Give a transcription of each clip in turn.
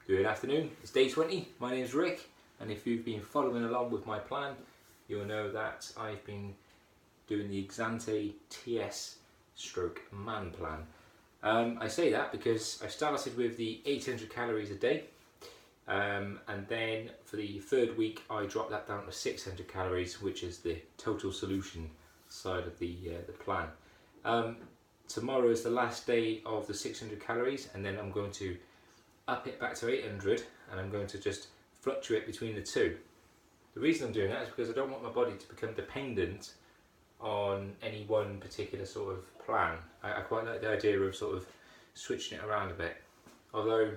Good afternoon, it's day 20, my name's Rick, and if you've been following along with my plan, you'll know that I've been doing the Exante TS stroke man plan. I say that because I started with the 800 calories a day, and then for the third week I dropped that down to 600 calories, which is the total solution side of the plan. Tomorrow is the last day of the 600 calories, and then I'm going to up it back to 800, and I'm going to just fluctuate between the two. The reason I'm doing that is because I don't want my body to become dependent on any one particular sort of plan. I quite like the idea of sort of switching it around a bit, although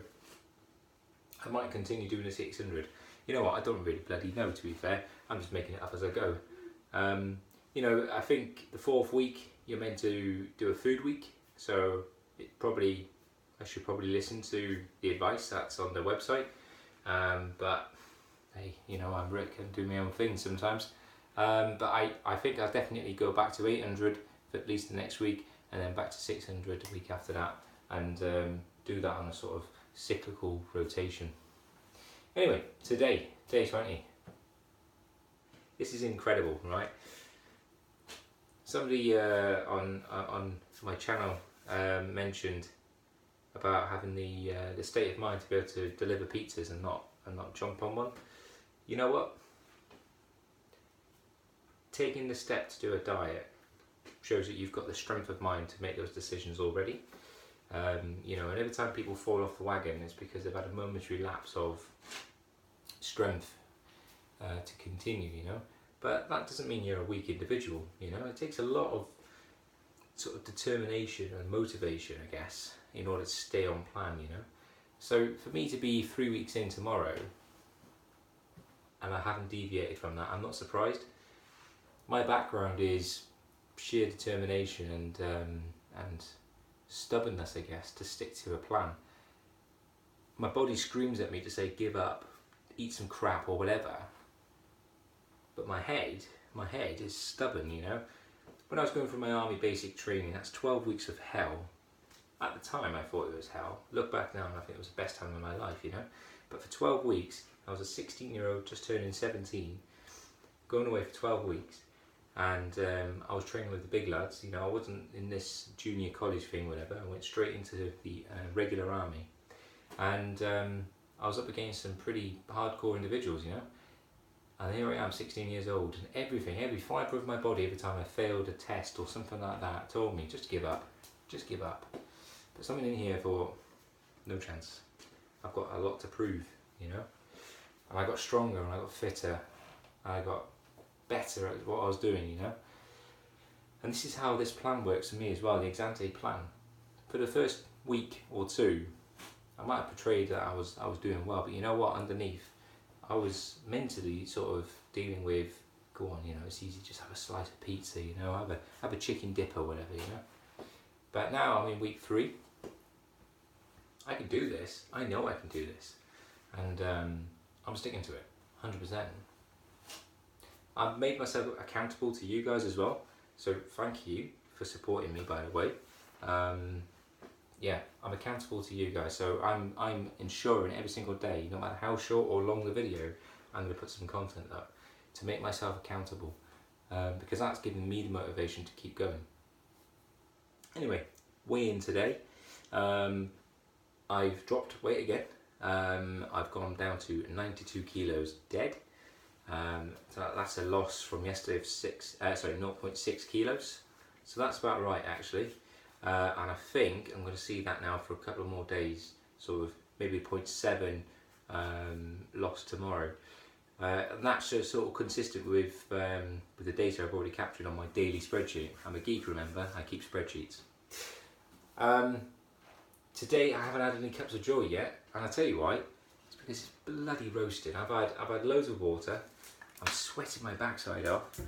I might continue doing the 600. You know what, I don't really bloody know, to be fair. I'm just making it up as I go. You know, I think the fourth week you're meant to do a food week, so I should probably listen to the advice that's on the website, but hey, you know, I'm Rick and do my own thing sometimes. But I think I'll definitely go back to 800 for at least the next week, and then back to 600 the week after that, and do that on a sort of cyclical rotation. Anyway, today, day 20. This is incredible, right? Somebody on my channel mentioned about having the state of mind to be able to deliver pizzas and not jump on one. You know what? Taking the step to do a diet shows that you've got the strength of mind to make those decisions already. You know, and every time people fall off the wagon, it's because they've had a momentary lapse of strength to continue, you know. But that doesn't mean you're a weak individual, you know. It takes a lot of sort of determination and motivation, I guess, in order to stay on plan, you know. So for me to be 3 weeks in tomorrow and I haven't deviated from that, I'm not surprised. My background is sheer determination and stubbornness, I guess, to stick to a plan. My body screams at me to say give up, eat some crap or whatever, but my head is stubborn, you know. When I was going through my army basic training, that's 12 weeks of hell. At the time I thought it was hell. Look back now and I think it was the best time of my life, you know. But for 12 weeks, I was a 16-year-old just turning 17, going away for 12 weeks, and I was training with the big lads, you know. I wasn't in this junior college thing, whatever. I went straight into the regular army, and I was up against some pretty hardcore individuals, you know. And here I am, 16 years old, and every fibre of my body, every time I failed a test or something like that, told me, just give up, just give up. But something in here thought, no chance. I've got a lot to prove, you know. And I got stronger, and I got fitter, and I got better at what I was doing, you know. And this is how this plan works for me as well, the Exante plan. For the first week or two, I might have portrayed that I was doing well, but you know what, underneath, I was mentally sort of dealing with, go on, you know, it's easy, just have a slice of pizza, you know, have a chicken dip or whatever, you know. But now I'm in week 3. I can do this. I know I can do this, and I'm sticking to it, 100%. I've made myself accountable to you guys as well, so thank you for supporting me, by the way. Yeah, I'm accountable to you guys, so I'm ensuring every single day, no matter how short or long the video, I'm going to put some content up to make myself accountable, because that's giving me the motivation to keep going. Anyway, weigh-in today. I've dropped weight again. I've gone down to 92 kilos dead. So that's a loss from yesterday of 0.6 kilos. So that's about right, actually. And I think I'm going to see that now for a couple of more days, sort of maybe 0.7 loss tomorrow. And that's just sort of consistent with the data I've already captured on my daily spreadsheet. I'm a geek, remember, I keep spreadsheets. Today I haven't had any cups of joy yet, and I'll tell you why. It's because it's bloody roasting. I've had loads of water, I'm sweating my backside off.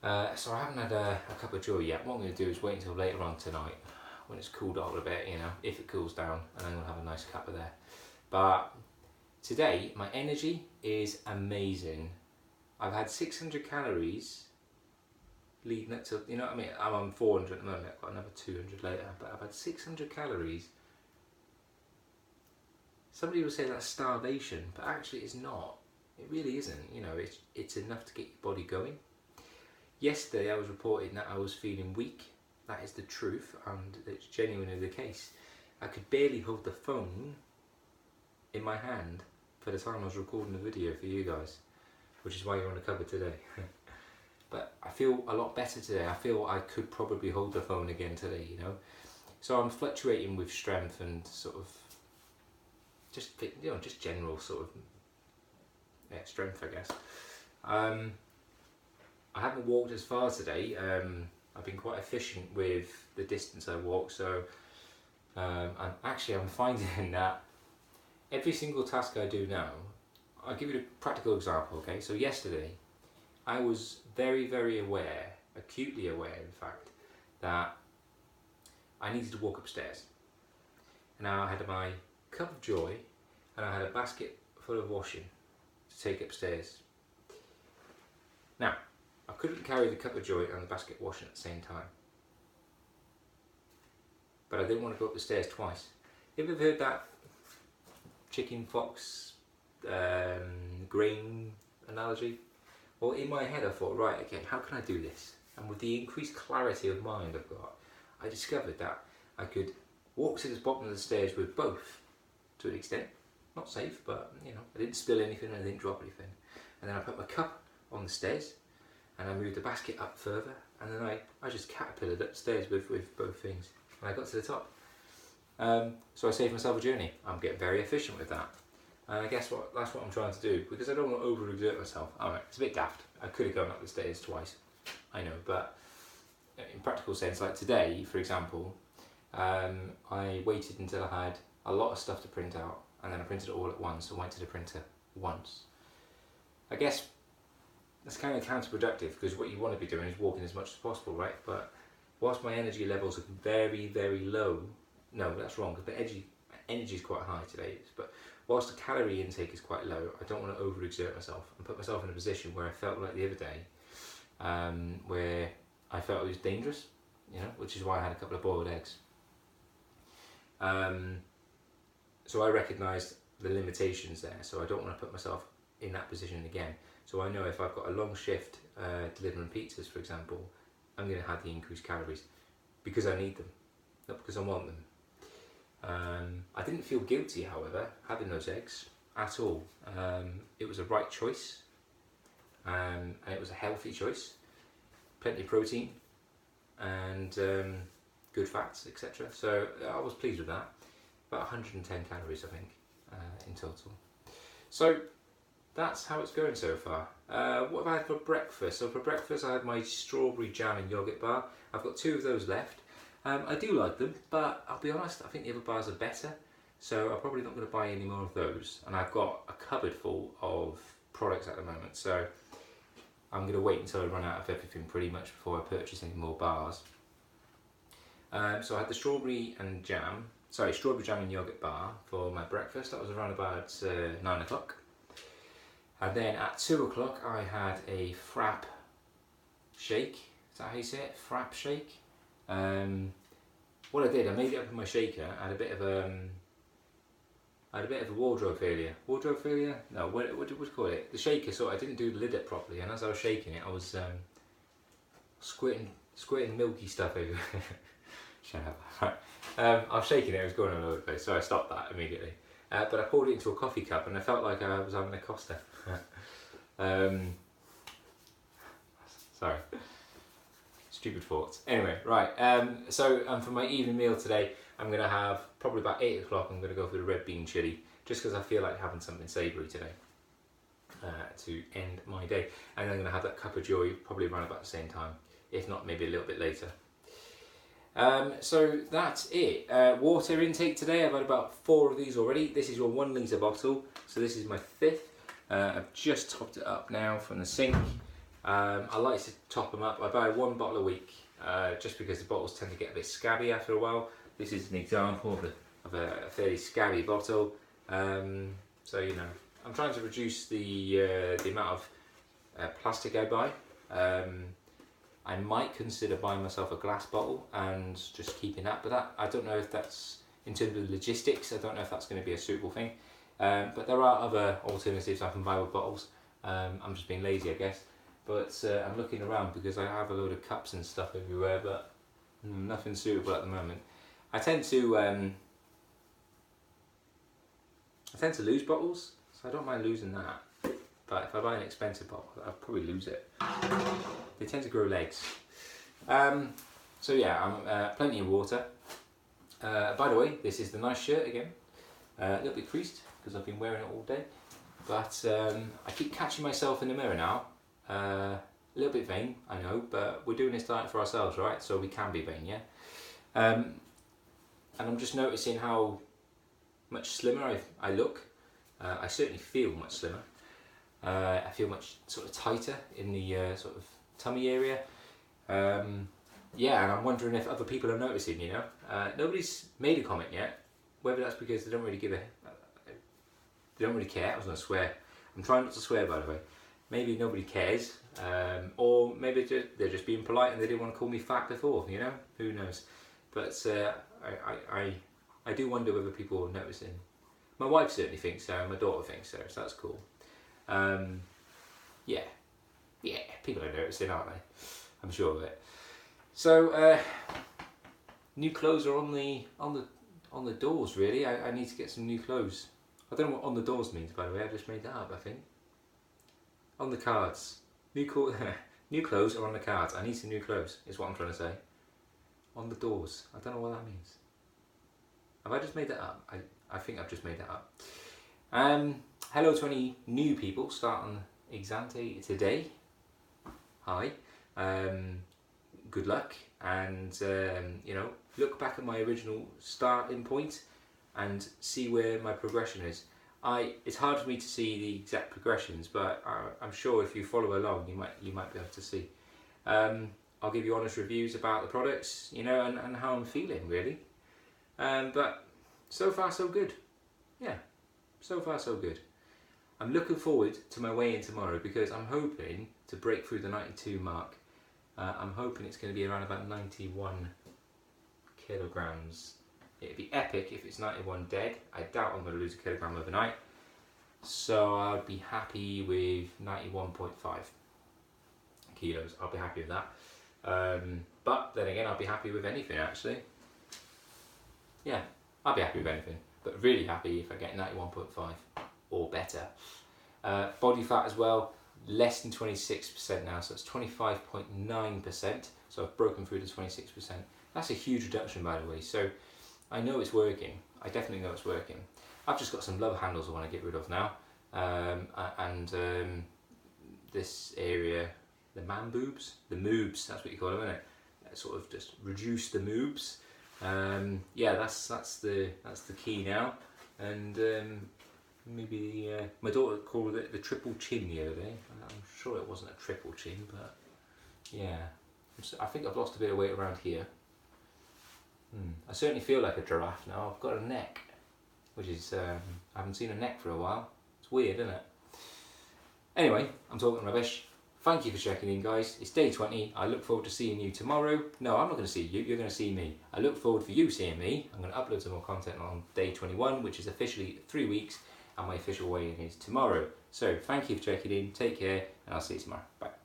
So I haven't had a cup of joy yet. What I'm going to do is wait until later on tonight, when it's cooled off a bit, you know, if it cools down, and then we'll have a nice cup of there. But today, my energy is amazing. I've had 600 calories leading up to, you know what I mean, I'm on 400 at the moment, I've got another 200 later, but I've had 600 calories somebody will say that's starvation, but actually it's not. It really isn't. You know, it's enough to get your body going. Yesterday I was reporting that I was feeling weak. That is the truth, and it's genuinely the case. I could barely hold the phone in my hand for the time I was recording the video for you guys, which is why you're on the cover today. But I feel a lot better today. I feel I could probably hold the phone again today, you know. So I'm fluctuating with strength and sort of just, you know, just general sort of strength, I guess. I haven't walked as far today. I've been quite efficient with the distance I walk, so I'm finding that every single task I do now, I'll give you a practical example, okay? So yesterday, I was very, very aware, acutely aware in fact, that I needed to walk upstairs. And now I had my cup of joy and I had a basket full of washing to take upstairs. Now, I couldn't carry the cup of joy and the basket of washing at the same time. But I didn't want to go up the stairs twice. Have you ever heard that chicken, fox, grain analogy? Well, in my head I thought, right, okay, how can I do this? And with the increased clarity of mind I've got, I discovered that I could walk to the bottom of the stairs with both, to an extent. Not safe, but you know, I didn't spill anything, I didn't drop anything. And then I put my cup on the stairs, and I moved the basket up further, and then I just caterpillared upstairs with both things, and I got to the top. So I saved myself a journey. I'm getting very efficient with that. And I guess that's what I'm trying to do, because I don't want to overexert myself. Alright, it's a bit daft. I could have gone up the stairs twice, I know, but in practical sense, like today, for example, I waited until I had a lot of stuff to print out, and then I printed it all at once, and went to the printer once. I guess that's kind of counterproductive, because what you want to be doing is walking as much as possible, right? But whilst my energy levels are very, very low, no, that's wrong, because the energy is quite high today, but whilst the calorie intake is quite low, I don't want to overexert myself and put myself in a position where I felt like the other day, where I felt it was dangerous, you know, which is why I had a couple of boiled eggs. So I recognised the limitations there, so I don't want to put myself in that position again. So I know if I've got a long shift delivering pizzas, for example, I'm going to have the increased calories because I need them, not because I want them. I didn't feel guilty, however, having those eggs at all. It was a right choice, and it was a healthy choice. Plenty of protein and good fats, etc. So I was pleased with that. About 110 calories, I think, in total. So that's how it's going so far. What have I had for breakfast? So for breakfast I had my strawberry jam and yogurt bar. I've got 2 of those left. I do like them, but I'll be honest, I think the other bars are better, so I'm probably not going to buy any more of those. And I've got a cupboard full of products at the moment, so I'm going to wait until I run out of everything pretty much before I purchase any more bars. So I had the strawberry jam and yogurt bar for my breakfast. That was around about 9 o'clock. And then at 2 o'clock I had a frap shake. Is that how you say it? Frap shake? What I did, I made it up in my shaker. I had a bit of a wardrobe failure. Wardrobe failure? No, what do you call it? The shaker, so I didn't do the lid up properly, and as I was shaking it, I was squirting milky stuff over. Shut up. I was shaking it, it was going all over the place, so I stopped that immediately. But I poured it into a coffee cup, and I felt like I was having a Costa. Sorry. Stupid thoughts. Anyway, right, so for my evening meal today, I'm going to have, probably about 8 o'clock, I'm going to go for the red bean chilli, just because I feel like having something savoury today to end my day. And then I'm going to have that cup of joy probably around about the same time, if not maybe a little bit later. So that's it. Water intake today, I've had about 4 of these already. This is your 1 litre bottle, so this is my 5th. I've just topped it up now from the sink. I like to top them up. I buy 1 bottle a week, just because the bottles tend to get a bit scabby after a while. This is an example of a fairly scabby bottle. So you know, I'm trying to reduce the amount of plastic I buy. I might consider buying myself a glass bottle and just keeping that, but I don't know if that's in terms of logistics. I don't know if that's going to be a suitable thing, but there are other alternatives I can buy with bottles. I'm just being lazy, I guess, but I'm looking around because I have a load of cups and stuff everywhere, but nothing suitable at the moment. I tend to lose bottles, so I don't mind losing that. But if I buy an expensive bottle, I'll probably lose it. They tend to grow legs. So yeah, I'm plenty of water. By the way, this is the nice shirt again. A little bit creased because I've been wearing it all day. But I keep catching myself in the mirror now. A little bit vain, I know, but we're doing this diet for ourselves, right? So we can be vain, yeah? And I'm just noticing how much slimmer I look. I certainly feel much slimmer. I feel much sort of tighter in the sort of tummy area. Yeah, and I'm wondering if other people are noticing, you know. Nobody's made a comment yet, whether that's because they don't really they don't really care. I was going to swear. I'm trying not to swear, by the way. Maybe nobody cares, or maybe they're just being polite and they didn't want to call me fat before, you know. Who knows? But I do wonder whether people are noticing. My wife certainly thinks so, my daughter thinks so that's cool. Yeah, people are noticing, aren't they? I'm sure of it. So new clothes are on the doors. Really, I need to get some new clothes. I don't know what on the doors means, by the way. I just made that up. I think on the cards. New clothes are on the cards. I need some new clothes. Is what I'm trying to say. On the doors. I don't know what that means. Have I just made that up? I think I've just made that up. Hello to any new people starting Exante today. Hi. Good luck, and you know, look back at my original starting point and see where my progression is. It's hard for me to see the exact progressions, but I'm sure if you follow along, you might be able to see. I'll give you honest reviews about the products, you know, and how I'm feeling really. But so far so good. Yeah, so far so good. I'm looking forward to my weigh-in tomorrow because I'm hoping to break through the 92 mark. I'm hoping it's going to be around about 91 kilograms. It'd be epic if it's 91 dead. I doubt I'm going to lose a kilogram overnight. So I'd be happy with 91.5 kilos. I'll be happy with that. But then again, I'll be happy with anything actually. Yeah, I'll be happy with anything. But really happy if I get 91.5 or better. Body fat as well. Less than 26% now, so it's 25.9%. So I've broken through to 26%. That's a huge reduction, by the way. So I know it's working. I definitely know it's working. I've just got some love handles I want to get rid of now, and this area, the man boobs, the moobs. That's what you call them, isn't it? Sort of just reduce the moobs. Yeah, that's the key now, and. Maybe my daughter called it the triple chin the other day. I'm sure it wasn't a triple chin, but yeah. I think I've lost a bit of weight around here. I certainly feel like a giraffe now. I've got a neck, which is, I haven't seen a neck for a while. It's weird, isn't it? Anyway, I'm talking rubbish. Thank you for checking in, guys. It's day 20. I look forward to seeing you tomorrow. No, I'm not going to see you. You're going to see me. I look forward for you seeing me. I'm going to upload some more content on day 21, which is officially 3 weigh-in, and my official weigh-in is tomorrow. So thank you for checking in, take care, and I'll see you tomorrow. Bye.